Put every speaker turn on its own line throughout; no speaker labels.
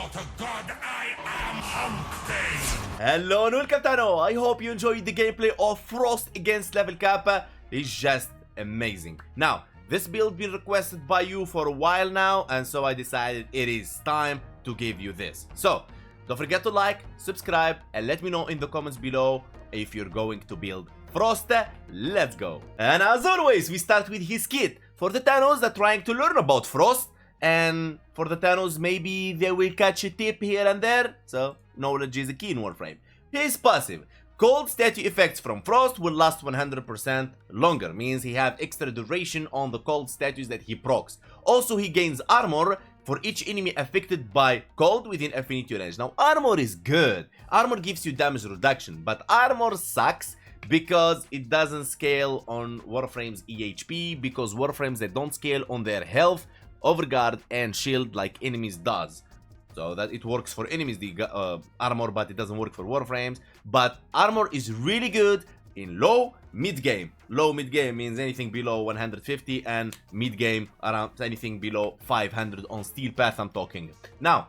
not a god, I am Hunkpain!
Hello and welcome to I hope you enjoyed the gameplay of Frost against level Kappa. It's just amazing. Now, this build been requested by you for a while now, and so I decided it is time to give you this. So, don't forget to like, subscribe, and let me know in the comments below if you're going to build Frost. Let's go. And as always, we start with his kit. For the Thanos that are trying to learn about Frost, and for the Thanos maybe they will catch a tip here and there, so knowledge is a key in Warframe. His passive. Cold statue effects from Frost will last 100% longer, means he have extra duration on the cold statues that he procs. Also he gains armor for each enemy affected by cold within affinity range. Now armor is good, armor gives you damage reduction, but armor sucks because it doesn't scale on Warframe's EHP, because Warframes they don't scale on their health, overguard and shield like enemies does. So that it works for enemies, the armor, but it doesn't work for Warframes. But armor is really good in low mid game. Low mid game means anything below 150, and mid game around anything below 500 on steel path I'm talking. Now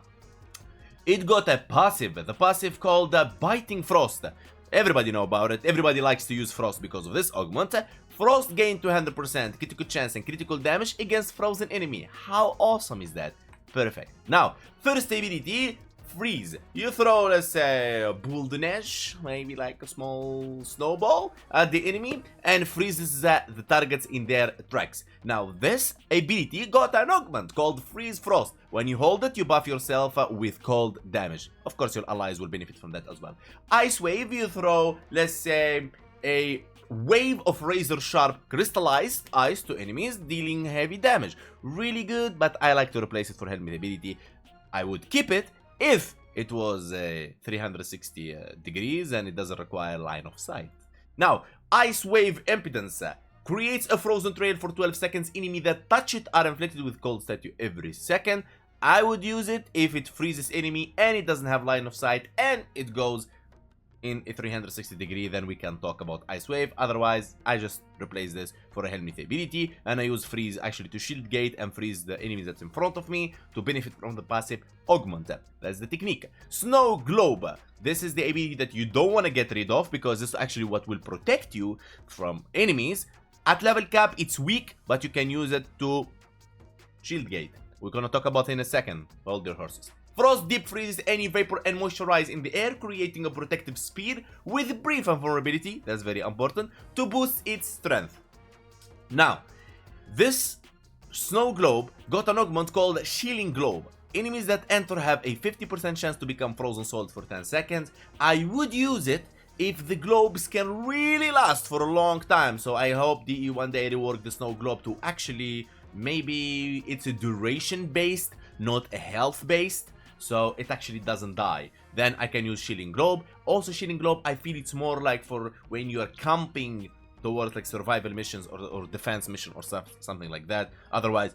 it got a passive, the passive called Biting Frost. Everybody know about it, everybody likes to use Frost because of this augment. Frost gain 200% critical chance and critical damage against frozen enemy. How awesome is that? Perfect. Now, first ability, Freeze. You throw, let's say, a Bulldenish, maybe like a small snowball at the enemy, and freezes the targets in their tracks. Now, this ability got an augment called Freeze Frost. When you hold it, you buff yourself with cold damage. Of course, your allies will benefit from that as well. Ice Wave, you throw, let's say, a wave of razor sharp crystallized ice to enemies, dealing heavy damage. Really good, but I like to replace it for helmet ability. I would keep it if it was 360 degrees and it doesn't require line of sight. Now, Ice Wave Impedance creates a frozen trail for 12 seconds. Enemy that touch it are inflicted with cold statue every second. I would use it if it freezes enemy and it doesn't have line of sight and it goes in a 360 degree, then we can talk about Ice Wave. Otherwise, I just replace this for a helmet ability, and I use Freeze actually to shield gate and freeze the enemy that's in front of me to benefit from the passive augment. That's the technique. Snow Globe. This is the ability that you don't want to get rid of, because this is actually what will protect you from enemies. At level cap, it's weak, but you can use it to shield gate. We're gonna talk about it in a second. Hold your horses. Frost Deep freezes any vapor and moisturize in the air, creating a protective spear with brief vulnerability, that's very important, to boost its strength. Now, this Snow Globe got an augment called Shielding Globe. Enemies that enter have a 50% chance to become frozen solid for 10 seconds. I would use it if the globes can really last for a long time, so I hope DE one day rework the Snow Globe to actually, maybe it's a duration based, not a health based, so it actually doesn't die. Then I can use Shielding Globe. Also Shielding Globe, I feel it's more like for when you are camping towards like survival missions or defense mission or something like that. Otherwise,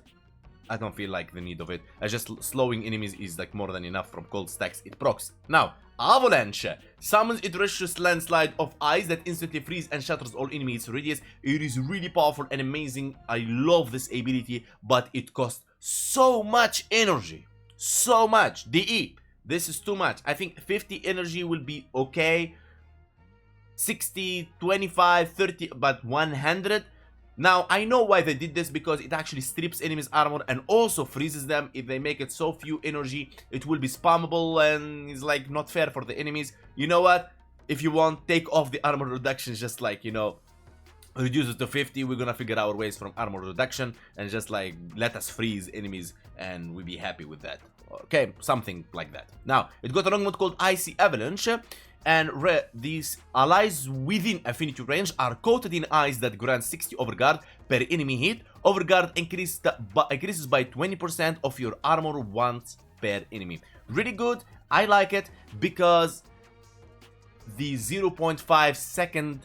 I don't feel like the need of it. Just slowing enemies is like more than enough from cold stacks it procs. Now, Avalanche summons a treacherous landslide of ice that instantly frees and shatters all enemies' radius. It is really powerful and amazing. I love this ability, but it costs so much energy. So much. DE, this is too much. I think 50 energy will be okay. 60, 25, 30, but 100. Now, I know why they did this, because it actually strips enemies' armor and also freezes them. If they make it so few energy, it will be spammable and it's like not fair for the enemies. You know what? If you want, take off the armor reduction, just like, you know, reduce it to 50. We're gonna figure our ways from armor reduction and just like let us freeze enemies and we'll be happy with that. Okay, something like that. Now, it got an augment called Icy Avalanche, and these allies within affinity range are coated in ice that grants 60 overguard per enemy hit. Overguard increases by 20% of your armor once per enemy. Really good. I like it because the 0.5 second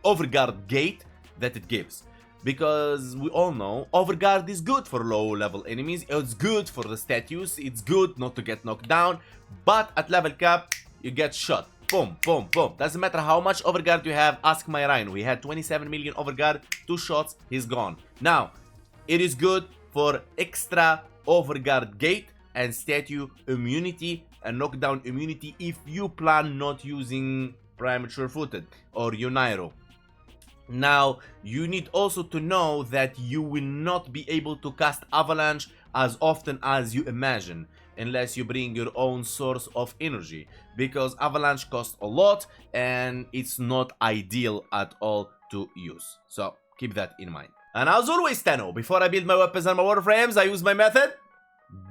overguard gate that it gives. Because we all know overguard is good for low level enemies, it's good for the statues, it's good not to get knocked down, but at level cap you get shot. Boom, boom, boom. Doesn't matter how much overguard you have. Ask my Rhino. He had 27 million overguard, 2 shots, he's gone. Now, it is good for extra overguard gate and statue immunity and knockdown immunity if you plan not using premature footed or Uniro. Now, you need also to know that you will not be able to cast Avalanche as often as you imagine, unless you bring your own source of energy, because Avalanche costs a lot and it's not ideal at all to use. So, keep that in mind. And as always, Tenno, before I build my weapons and my Warframes, I use my method.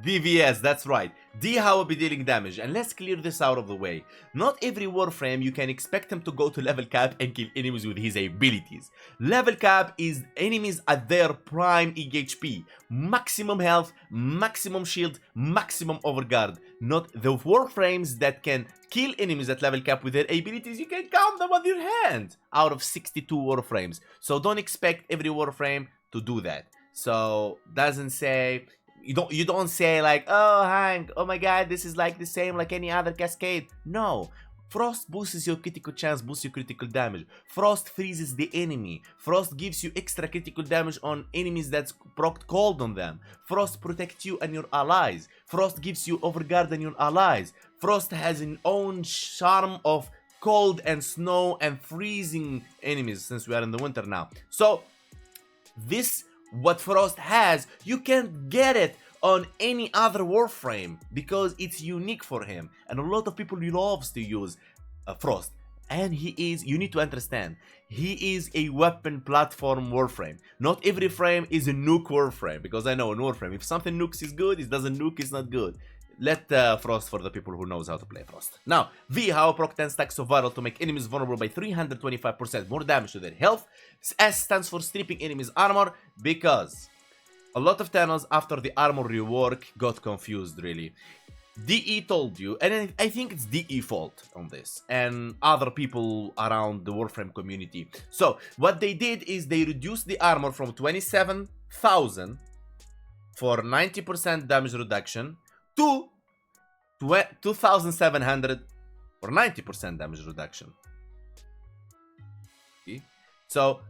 DVS, that's right. D how will be dealing damage. And let's clear this out of the way. Not every Warframe you can expect him to go to level cap and kill enemies with his abilities. Level cap is enemies at their prime EHP. Maximum health, maximum shield, maximum overguard. Not the Warframes that can kill enemies at level cap with their abilities. You can count them on your hand out of 62 Warframes. So don't expect every Warframe to do that. So doesn't say... You don't say like, oh Hank, oh my god, this is like the same like any other cascade. No. Frost boosts your critical chance, boosts your critical damage. Frost freezes the enemy. Frost gives you extra critical damage on enemies that's proc cold on them. Frost protects you and your allies. Frost gives you overguard on your allies. Frost has an own charm of cold and snow and freezing enemies since we are in the winter now. So this, what Frost has, you can't get it on any other Warframe because it's unique for him, and a lot of people loves to use Frost. And he is, you need to understand, he is a weapon platform Warframe. Not every frame is a nuke Warframe, because I know in Warframe, if something nukes is good, it doesn't nuke, it's not good. Let Frost for the people who knows how to play Frost. Now, V, how proc 10 stacks of viral to make enemies vulnerable by 325% more damage to their health. S stands for stripping enemies armor, because a lot of channels after the armor rework got confused really. DE told you, and I think it's DE fault on this, and other people around the Warframe community. So, what they did is they reduced the armor from 27,000 for 90% damage reduction to 2,700 for 90% damage reduction. See? So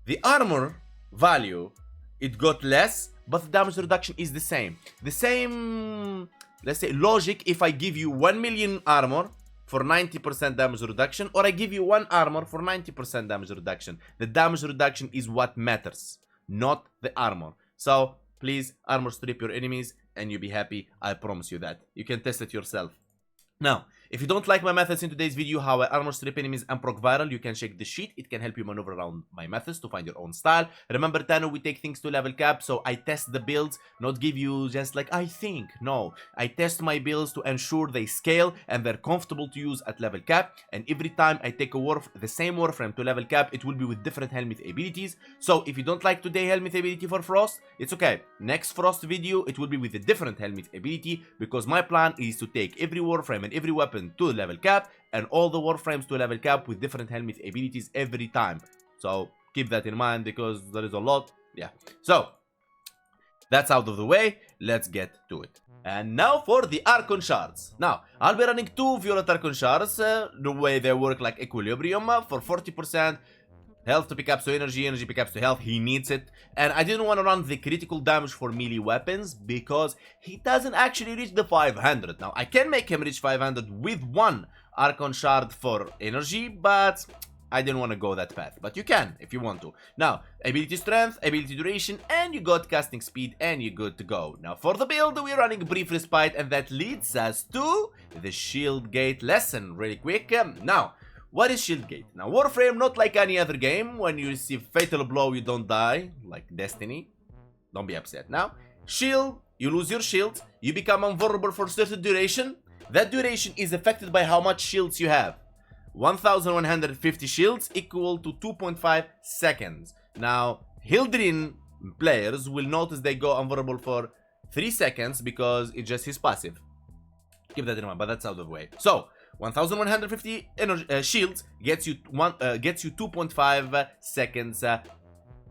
the armor value, it got less, but the damage reduction is the same. The same, let's say, logic if I give you 1 million armor for 90% damage reduction, or I give you 1 armor for 90% damage reduction. The damage reduction is what matters, not the armor. So please armor strip your enemies and you'll be happy. I promise you that. You can test it yourself. Now, if you don't like my methods in today's video, how I armor strip enemies and proc viral, you can check the sheet. It can help you maneuver around my methods to find your own style. Remember, Tano, we take things to level cap, so I test the builds, not give you just like, I think. No, I test my builds to ensure they scale and they're comfortable to use at level cap. And every time I take the same Warframe to level cap, it will be with different Helmeth abilities. So if you don't like today Helmeth ability for Frost, it's okay. Next Frost video, it will be with a different Helmeth ability, because my plan is to take every Warframe and every weapon to level cap, and all the Warframes to level cap with different Helmeth abilities every time. So keep that in mind, because there is a lot. Yeah, so that's out of the way. Let's get to it. And now for the archon shards. Now I'll be running 2 violet archon shards, the way they work like equilibrium, for 40% health to pickups to energy, energy pickups to health. He needs it. And I didn't want to run the critical damage for melee weapons because he doesn't actually reach the 500. Now, I can make him reach 500 with 1 archon shard for energy, but I didn't want to go that path. But you can if you want to. Now, ability strength, ability duration, and you got casting speed, and you're good to go. Now, for the build, we're running brief respite, and that leads us to the shield gate lesson really quick. Now, what is shield gate? Now, Warframe, not like any other game. When you receive fatal blow, you don't die, like Destiny. Don't be upset. Now, shield, you lose your shield. You become invulnerable for a certain duration. That duration is affected by how much shields you have. 1,150 shields equal to 2.5 seconds. Now, Hildrin players will notice they go invulnerable for 3 seconds because it's just his passive. Keep that in mind, but that's out of the way. So, 1,150 shields gets you 2.5 seconds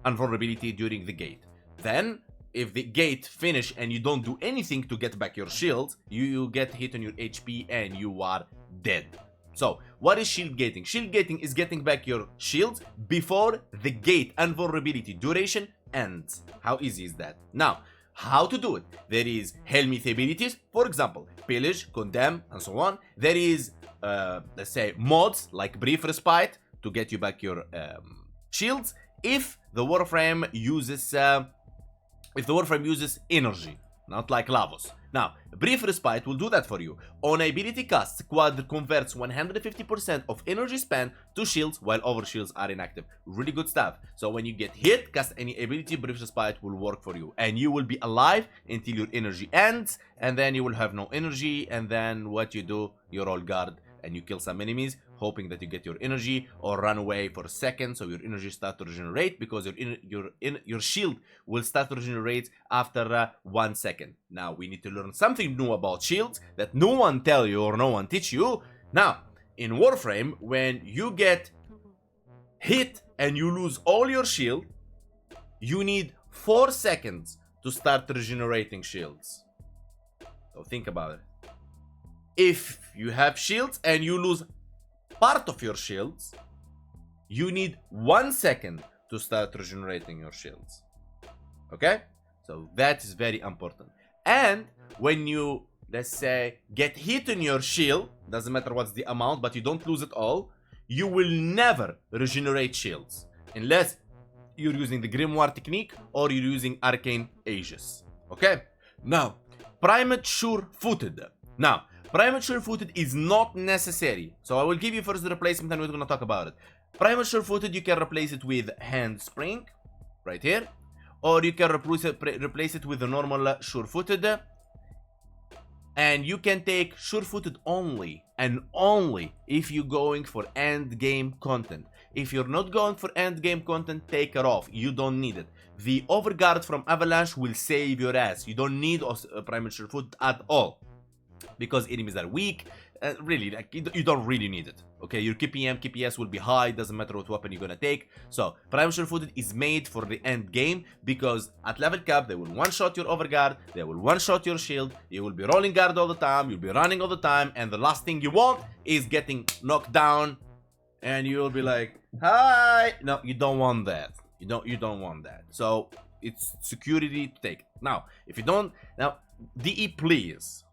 invulnerability during the gate. Then, if the gate finish and you don't do anything to get back your shield, you get hit on your HP and you are dead. So, what is shield gating? Shield gating is getting back your shields before the gate invulnerability duration ends. How easy is that? Now, How to do it? There is Helmith abilities, for example, Pillage, Condemn, and so on. There is, let's say, mods like Brief Respite to get you back your shields if the Warframe uses energy, not like Lavos. Now, Brief Respite will do that for you. On ability casts, Quad converts 150% of energy spent to shields while other shields are inactive. Really good stuff. So when you get hit, cast any ability, Brief Respite will work for you. And you will be alive until your energy ends, and then you will have no energy, and then what you do, you roll guard and you kill some enemies, hoping that you get your energy, or run away for a second so your energy starts to regenerate, because your shield will start to regenerate after 1 second. Now, we need to learn something new about shields that no one tell you or no one teach you. Now, in Warframe, when you get hit and you lose all your shield, you need 4 seconds to start regenerating shields. So think about it. If you have shields and you lose part of your shields, you need 1 second to start regenerating your shields. Okay? So that is very important. And when you, let's say, get hit in your shield, doesn't matter what's the amount, but you don't lose it all, you will never regenerate shields unless you're using the Grimoire technique or you're using Arcane Aegis. Okay? Now, Primate Sure-Footed. Now, Primate Sure-Footed is not necessary. So I will give you first the replacement and we're gonna talk about it. Primate Sure-Footed, you can replace it with Handspring, right here. Or you can replace it with the normal Sure-Footed. And you can take Sure-Footed only and only if you're going for end game content. If you're not going for end game content, take it off. You don't need it. The Overguard from Avalanche will save your ass. You don't need Primate Sure-Footed at all, because enemies are weak. Really, like, you don't really need it. Okay, your KPM, KPS will be high, doesn't matter what weapon you're gonna take. So, Primate Sure-Footed is made for the end game, because at level cap, they will one-shot your Overguard, they will one-shot your shield, you will be rolling guard all the time, you'll be running all the time, and the last thing you want is getting knocked down, and you will be like, hi! No, you don't want that. You don't want that. So, it's security to take. Now, if you don't, now, DE please,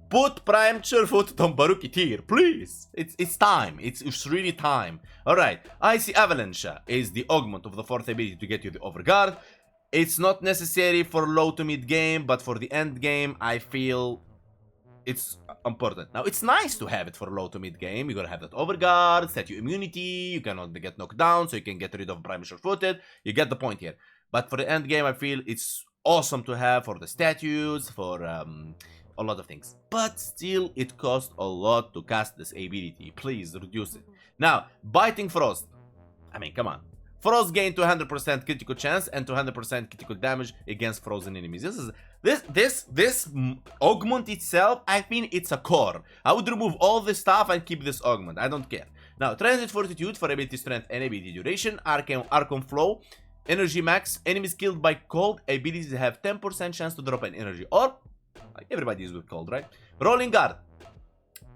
put Primate Sure-Footed on Baruki tier, please. It's time. It's really time. Alright, Icy Avalanche is the augment of the 4th ability to get you the Overguard. It's not necessary for low to mid game, but for the end game, I feel it's important. Now, it's nice to have it for low to mid game. You're gonna have that Overguard, set you immunity, you cannot get knocked down, so you can get rid of Primate Sure-Footed. You get the point here. But for the end game, I feel it's awesome to have for the statues, for a lot of things. But still, it costs a lot to cast this ability. Please reduce it. Now, Biting Frost. I mean, come on. Frost gain 200% critical chance and 200% critical damage against frozen enemies. This augment itself, I think it's a core. I would remove all this stuff and keep this augment. I don't care. Now, Transit Fortitude for ability strength and ability duration. Archon Flow. Energy max. Enemies killed by cold abilities have 10% chance to drop an energy. Or, like, everybody is with cold, right? Rolling Guard.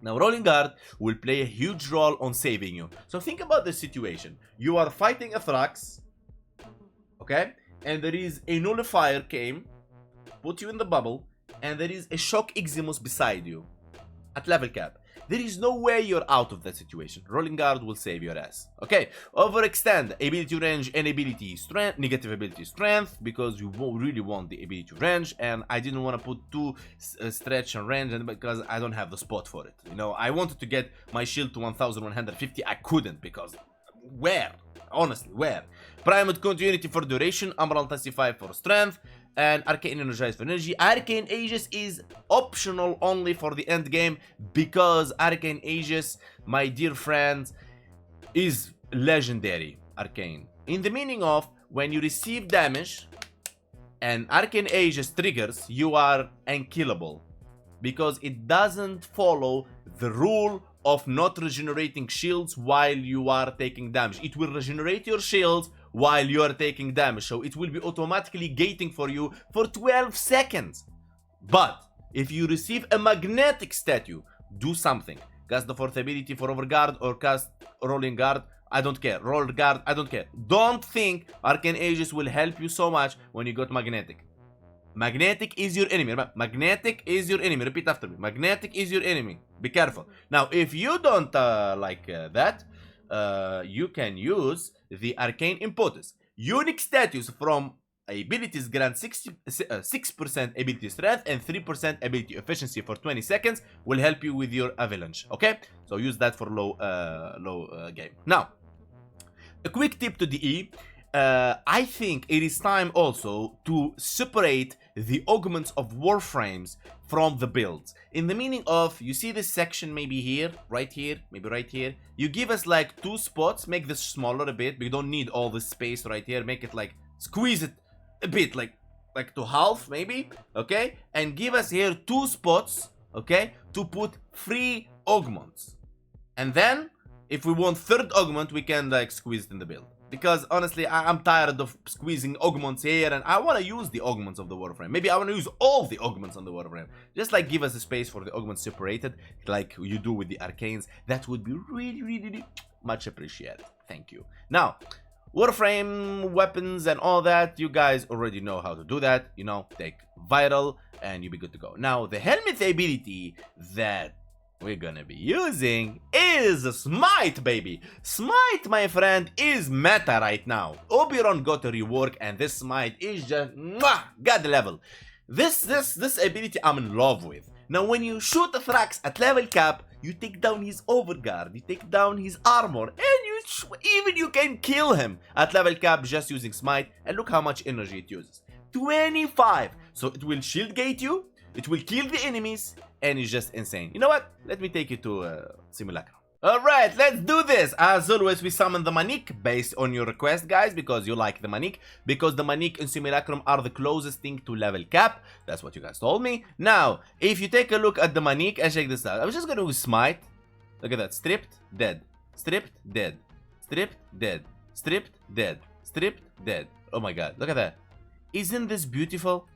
Now, Rolling Guard will play a huge role on saving you. So think about this situation. You are fighting a Thrax, okay? And there is a Nullifier came, put you in the bubble, and there is a Shock Eximus beside you at level cap. There is no way you're out of that situation. Rolling Guard will save your ass. Okay, Overextend, ability range and ability strength, negative ability strength, because you really want the ability range, and I didn't want to put two stretch and range, and because I don't have the spot for it. You know, I wanted to get my shield to 1150, I couldn't, because where? Honestly, where? Primate Continuity for duration, Umbral Intensify for strength, and Arcane Energize for energy. Arcane Aegis is optional only for the end game, because Arcane Aegis, my dear friends, is legendary Arcane. In the meaning of, when you receive damage and Arcane Aegis triggers, you are unkillable, because it doesn't follow the rule of not regenerating shields while you are taking damage. It will regenerate your shields while you are taking damage, so it will be automatically gating for you for 12 seconds. But if you receive a magnetic statue, do something. Cast the 4th ability for Overguard or cast Rolling Guard. I don't care. Roll guard, I don't care. Don't think Arcane Aegis will help you so much when you got Magnetic. Magnetic is your enemy. Remember, Magnetic is your enemy. Repeat after me. Magnetic is your enemy. Be careful. Now, if you don't like that, you can use the Arcane Impetus. Unique status from abilities grant 6% ability strength and 3% ability efficiency for 20 seconds. Will help you with your avalanche. Okay? So use that for low game. Now, a quick tip to DE. I think it is time also to separate the augments of Warframes from the builds. In the meaning of, you see this section maybe here, right here, maybe right here. You give us like 2 spots, make this smaller a bit. We don't need all this space right here. Make it like, squeeze it a bit, like to half maybe, okay? And give us here 2 spots, okay, to put 3 augments. And then, if we want 3rd augment, we can like squeeze it in the build. Because honestly, I'm tired of squeezing augments here, and I want to use the augments of the Warframe. Maybe I want to use all the augments on the Warframe. Just like give us a space for the augments separated, like you do with the arcanes. That would be really, really, really much appreciated. Thank you. Now, Warframe, weapons, and all that, you guys already know how to do that. You know, take viral, and you'll be good to go. Now, the helmet ability that we're gonna be using is Smite, baby. Smite, my friend, is meta right now. Oberon got a rework, and this Smite is just god level. This ability I'm in love with. Now, when you shoot the Thrax at level cap, you take down his overguard, you take down his armor, and even you can kill him at level cap just using Smite. And look how much energy it uses. 25. So it will shield gate you. It will kill the enemies, and it's just insane. You know what? Let me take you to simulacrum. Alright, let's do this. As always, we summon the Manik based on your request, guys, because you like the Manik. Because the Manik and simulacrum are the closest thing to level cap. That's what you guys told me. Now, if you take a look at the Manik, and check this out. I'm just gonna use Smite. Look at that. Stripped, dead. Stripped, dead. Stripped, dead. Stripped, dead. Stripped, dead. Oh my god, look at that. Isn't this beautiful?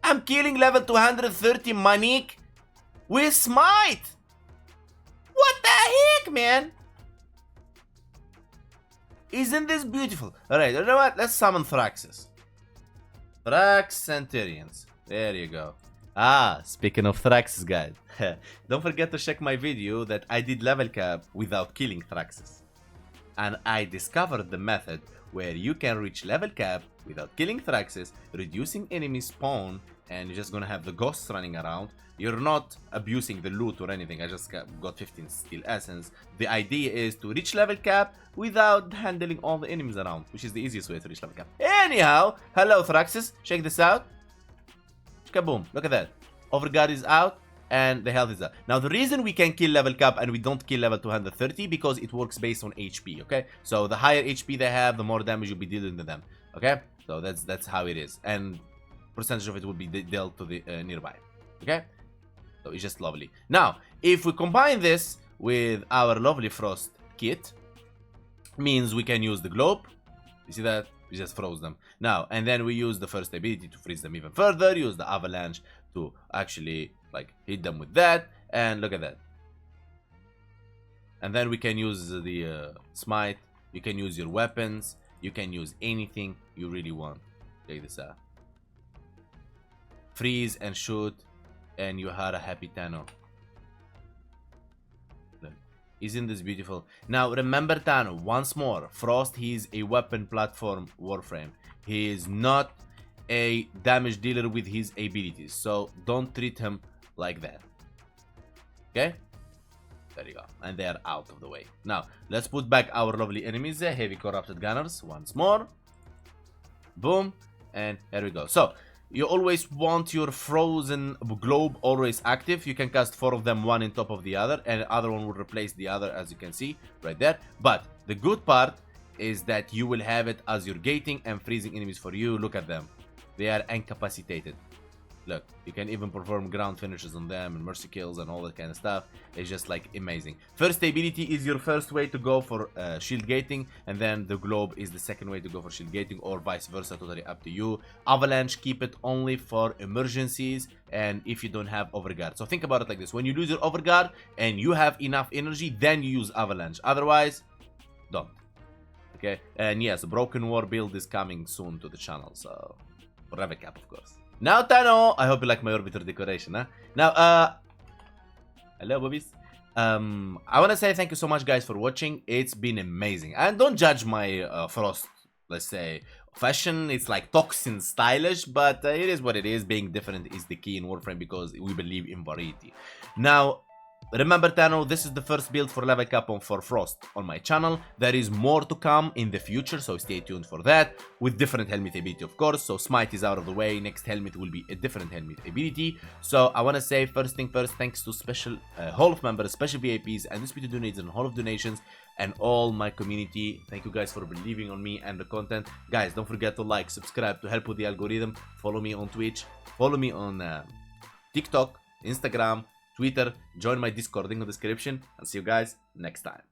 I'm killing level 230 Manik with Smite. What the heck, man? Isn't this beautiful? Alright, you know what? Let's summon Thraxes. Thrax Centurions. There you go. Speaking of Thraxes, guys. Don't forget to check my video that I did level cap without killing Thraxes. And I discovered the method where you can reach level cap without killing Thraxes, reducing enemy spawn, and you're just gonna have the ghosts running around. You're not abusing the loot or anything. I just got 15 steel essence. The idea is to reach level cap without handling all the enemies around, which is the easiest way to reach level cap. Anyhow, hello Thraxes, check this out. Kaboom, look at that. Overguard is out, and the health is up. Now, the reason we can kill level cap and we don't kill level 230, because it works based on HP, okay? So the higher HP they have, the more damage you'll be dealing to them, okay? So that's how it is. And percentage of it will be dealt to the nearby, okay? So it's just lovely. Now, if we combine this with our lovely Frost kit, means we can use the globe. You see that? We just froze them. Now, and then we use the first ability to freeze them even further, use the avalanche to actually like hit them with that, and look at that. And then we can use the smite. You can use your weapons. You can use anything you really want. Check this out. Freeze and shoot, and you had a happy Tano. Isn't this beautiful? Now remember, Tano, once more, Frost, he is a weapon platform Warframe. He is not a damage dealer with his abilities, so don't treat him like that. Okay? There you go. And they are out of the way. Now, let's put back our lovely enemies, heavy corrupted gunners, once more. Boom. And here we go. So, you always want your frozen globe always active. You can cast 4 of them, one on top of the other, and the other one will replace the other, as you can see right there. But the good part is that you will have it as your gating and freezing enemies for you. Look at them. They are incapacitated. Look, you can even perform ground finishes on them and mercy kills and all that kind of stuff. It's just like amazing. First ability is your first way to go for shield gating, and then the globe is the second way to go for shield gating, or vice versa, totally up to you. Avalanche, keep it only for emergencies and if you don't have overguard. So think about it like this: when you lose your overguard and you have enough energy, then you use avalanche. Otherwise, don't. Okay, and yes, Broken War build is coming soon to the channel, so for level cap, of course. Now, Tano, I hope you like my orbiter decoration, huh? Now, hello, boobies. I want to say thank you so much, guys, for watching. It's been amazing. And don't judge my Frost, let's say, fashion. It's like toxin stylish, but it is what it is. Being different is the key in Warframe because we believe in variety. Now, remember, Tano, this is the first build for level cap for Frost on my channel. There is more to come in the future, so stay tuned for that, with different helmet ability, of course. So Smite is out of the way. Next helmet will be a different helmet ability. So I want to say, first thing first, thanks to special Hall of members, special VIPs, and disputed donations and Hall of donations, and all my community. Thank you guys for believing on me and the content. Guys, don't forget to like, subscribe to help with the algorithm. Follow me on Twitch. Follow me on TikTok, Instagram, Twitter, join my Discord in the description, and see you guys next time.